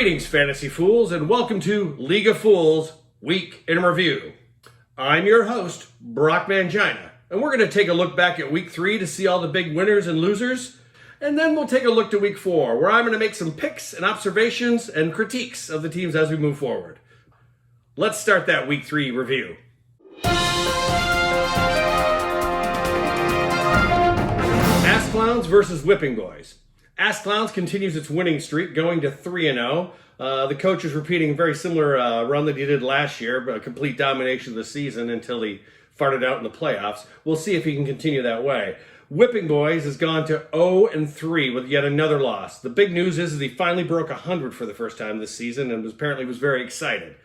Greetings, Fantasy Fools, and welcome to League of Fools Week in Review. I'm your host, Brock Mangina, and we're going to take a look back at Week 3 to see all the big winners and losers, and then we'll take a look to Week 4, where I'm going to make some picks and observations and critiques of the teams as we move forward. Let's start that Week 3 review. Ass Clowns versus Whipping Boys. Ass Clowns continues its winning streak, going to 3-0. The coach is repeating a very similar run that he did last year, but a complete domination of the season until he farted out in the playoffs. We'll see if he can continue that way. Whipping Boys has gone to 0-3 with yet another loss. The big news is he finally broke 100 for the first time this season and apparently was very excited.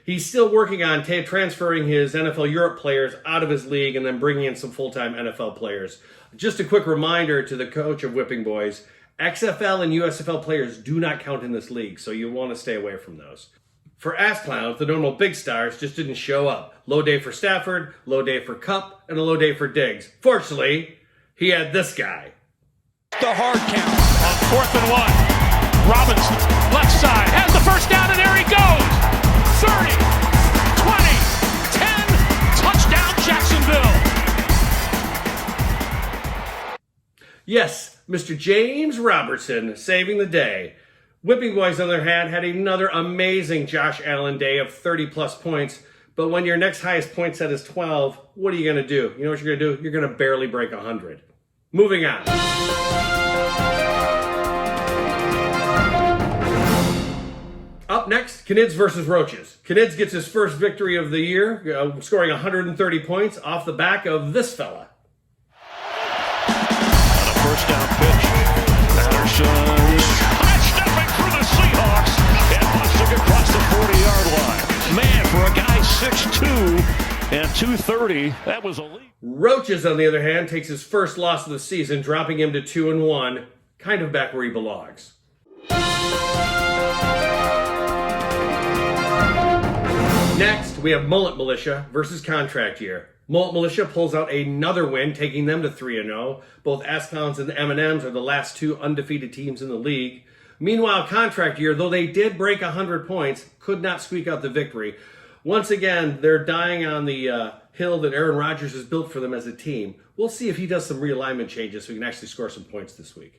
He's still working on transferring his NFL Europe players out of his league and then bringing in some full-time NFL players. Just a quick reminder to the coach of Whipping Boys, XFL and USFL players do not count in this league, so you want to stay away from those. For Ass Clowns, the normal big stars just didn't show up. Low day for Stafford, low day for Cup, and a low day for Diggs. Fortunately, he had this guy. The hard count on 4th and 1. Robinson, left side, has the first down, and there he goes. 30, 20, 10, touchdown Jacksonville. Yes, Mr. James Robertson saving the day. Whipping Boys, on the other hand, had another amazing Josh Allen day of 30-plus points. But when your next highest point set is 12, what are you going to do? You know what you're going to do? You're going to barely break 100. Moving on. Up next, Knids versus Roaches. Knids gets his first victory of the year, scoring 130 points off the back of this fella. First down pitch. Patterson. High stepping through the Seahawks. And busting across the 40-yard line. Man, for a guy 6'2" and 230, that was elite. Roaches, on the other hand, takes his first loss of the season, dropping him to 2-1, kind of back where he belongs. Next, we have Mullet Militia versus Contract Year. Mullet Militia pulls out another win, taking them to 3-0. Both Ass Clowns and the M&Ms are the last two undefeated teams in the league. Meanwhile, Contract Year, though they did break 100 points, could not squeak out the victory. Once again, they're dying on the hill that Aaron Rodgers has built for them as a team. We'll see if he does some realignment changes so we can actually score some points this week.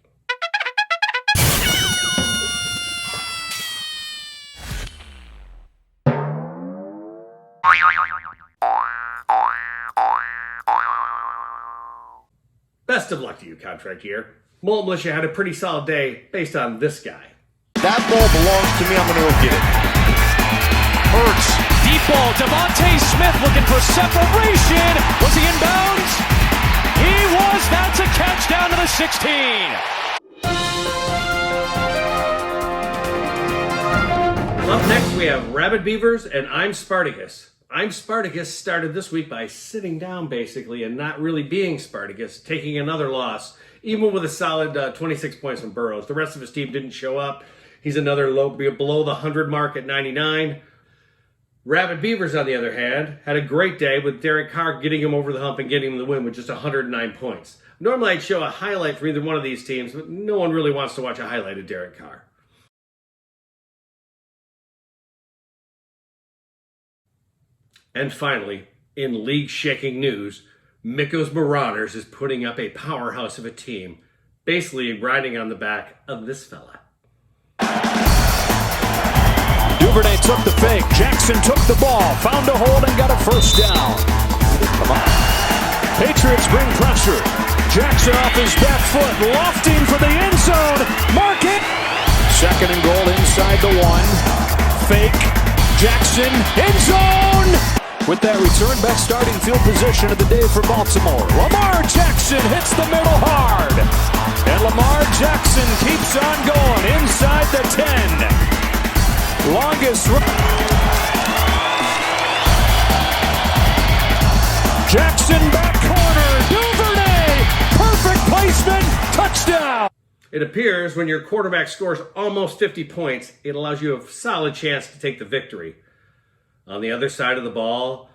Best of luck to you, Contract Year. Mullet Militia had a pretty solid day based on this guy. That ball belongs to me. I'm going to go get it. Hurts. Deep ball. Devontae Smith looking for separation. Was he in bounds? He was. That's a catch down to the 16. Up next, we have Rabid Beavers and I'm Spartacus. I'm Spartacus started this week by sitting down, basically, and not really being Spartacus, taking another loss, even with a solid 26 points from Burrows. The rest of his team didn't show up. He's another below the 100 mark at 99. Rabid Beavers, on the other hand, had a great day with Derek Carr getting him over the hump and getting him the win with just 109 points. Normally, I'd show a highlight for either one of these teams, but no one really wants to watch a highlight of Derek Carr. And finally, in league-shaking news, Mikko's Marauders is putting up a powerhouse of a team, basically riding on the back of this fella. Duvernay took the fake. Jackson took the ball, found a hole and got a first down. Patriots bring pressure. Jackson off his back foot, lofting for the end zone. Mark it. 2nd and goal inside the 1. Fake. Jackson, end zone. With that return, best starting field position of the day for Baltimore. Lamar Jackson hits the middle hard. And Lamar Jackson keeps on going inside the 10. Longest run. Jackson back corner. Duvernay. Perfect placement. Touchdown. It appears when your quarterback scores almost 50 points, it allows you a solid chance to take the victory. On the other side of the ball,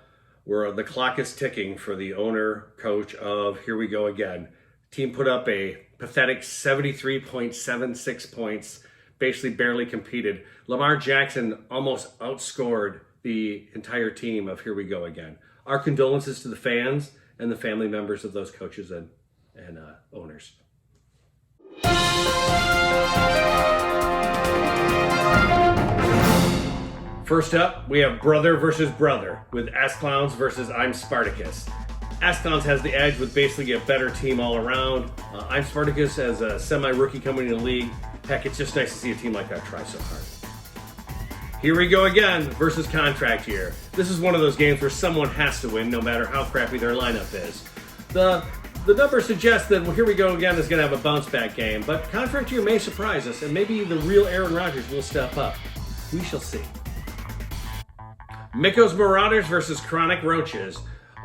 where the clock is ticking for the owner, coach of Here We Go Again. Team put up a pathetic 73.76 points, basically barely competed. Lamar Jackson almost outscored the entire team of Here We Go Again. Our condolences to the fans and the family members of those coaches and owners. First up, we have brother versus brother with Ask Clowns versus I'm Spartacus. Ask Clowns has the edge with basically a better team all around. I'm Spartacus as a semi-rookie coming in the league. Heck, it's just nice to see a team like that try so hard. Here We Go Again versus Contract Year. This is one of those games where someone has to win no matter how crappy their lineup is. The numbers suggest that Here We Go Again is going to have a bounce-back game, but Contract Year may surprise us, and maybe the real Aaron Rodgers will step up. We shall see. Mikko's Marauders versus Chronic Roaches.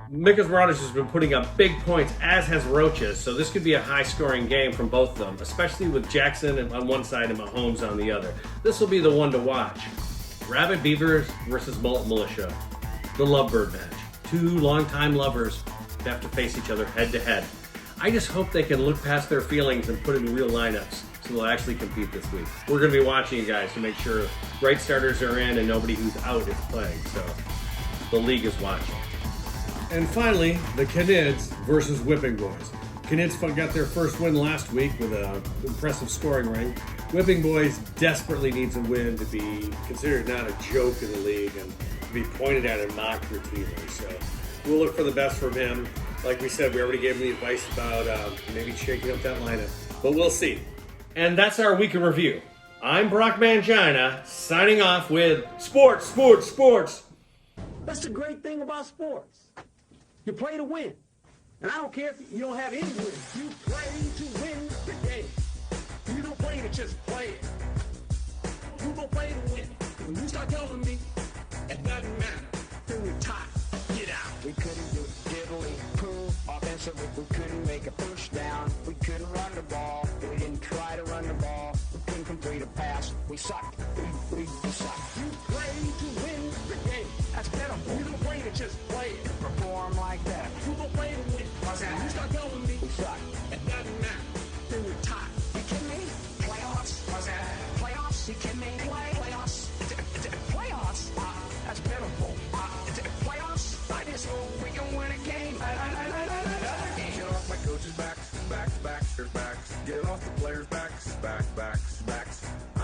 Mikko's Marauders has been putting up big points, as has Roaches, so this could be a high-scoring game from both of them, especially with Jackson on one side and Mahomes on the other. This will be the one to watch. Rabid Beavers versus Mullet Militia. The Lovebird match. Two longtime lovers have to face each other head-to-head. I just hope they can look past their feelings and put in real lineups so they'll actually compete this week. We're going to be watching you guys to make sure right starters are in and nobody who's out is playing, so the league is watching. And finally, the Canids versus Whipping Boys. Canids got their first win last week with an impressive scoring ring. Whipping Boys desperately needs a win to be considered not a joke in the league and to be pointed at and mocked routinely. So we'll look for the best from him. Like we said, we already gave him the advice about maybe shaking up that lineup, but we'll see. And that's our week in review. I'm Brock Mangina, signing off with Sports, Sports, Sports. That's the great thing about sports. You play to win. And I don't care if you don't have any wins. You play to win the game. You don't play to just play it. You don't play to win. When you start telling me it doesn't matter, then we're tired. Get out. We couldn't do diddly poo offensively. We couldn't make a first down. We couldn't run the ball. We didn't try to run the ball. We couldn't complete a pass. We sucked. We sucked. You play to win the game. That's better. You don't play to just play it. Perform like that. You don't play to win. You start telling me we suck. It doesn't matter. Then we're tired. You kidding me? Playoffs? What's that? Playoffs? You kidding me? Playoffs? Playoffs? That's pitiful. Playoffs? I just hope we can win a game. Get off my coach's backs. Get off the players' backs.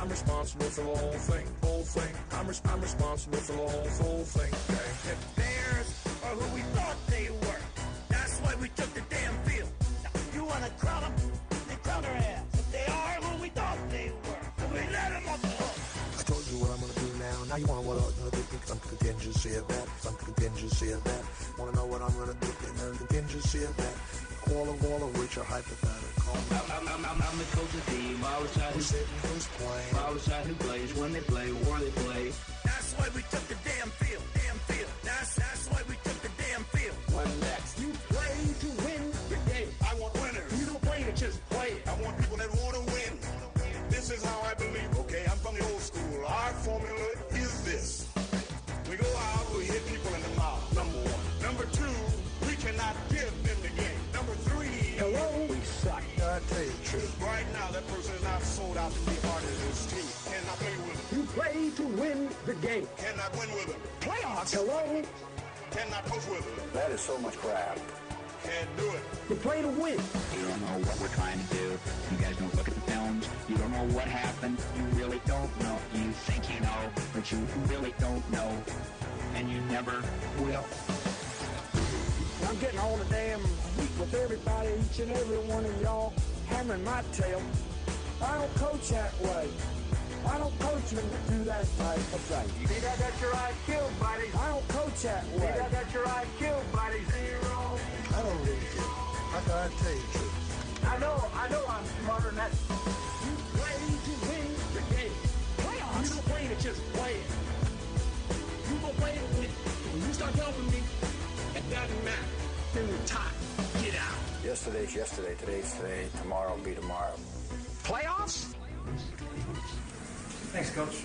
I'm responsible for the whole thing. I'm responsible for the whole thing. Okay? The Bears are who we thought they were. That's why we took the damn field. You want to crown them? They crown their ass. But they are who we thought they were. And we let them off the hook. I told you what I'm gonna do now. Now you wanna what I'm gonna do? Some contingency of that. Wanna know what I'm gonna do? Contingency of that. All of which are hypothetical. I'm the coach of the team. I was out Who's hitting? Who's playing? I was out who plays, when they play, where they play. That's why we took the damn field. That's why we took the damn field. What next? You play to win the game. I want winners. You don't play to just play it. I want people that want to win. This is how I believe, okay? I'm from the old school. Our formula is this. We go out, we hit people in the mouth, number one. Number two, we cannot give them the game. Number three, Hello? We suck. I tell you the truth. right now that person is not sold out to be part of this team. Cannot play with them. You play to win the game. Cannot win with them. Playoffs? Hello? Cannot coach with them. That is so much crap. Can't do it. You play to win. You don't know what we're trying to do. You guys don't look at the films. You don't know what happened. You really don't know. You think you know, but you really don't know. And you never will. I'm getting all the damn heat with everybody, each and every one of y'all hammering my tail. I don't coach that way. I don't coach them to do that type of thing. You think I got your IQ, buddy? I don't coach that way. You think I got your IQ, buddy? Zero. I don't really care. I gotta tell you the truth. I know I'm smarter than that. You play to win the game. Playoffs? You don't play to just play it. You don't play to win. When you start helping me, it doesn't matter. Then we're tired. Get out. Yesterday's yesterday, today's today, tomorrow will be tomorrow. Playoffs? Thanks, Coach.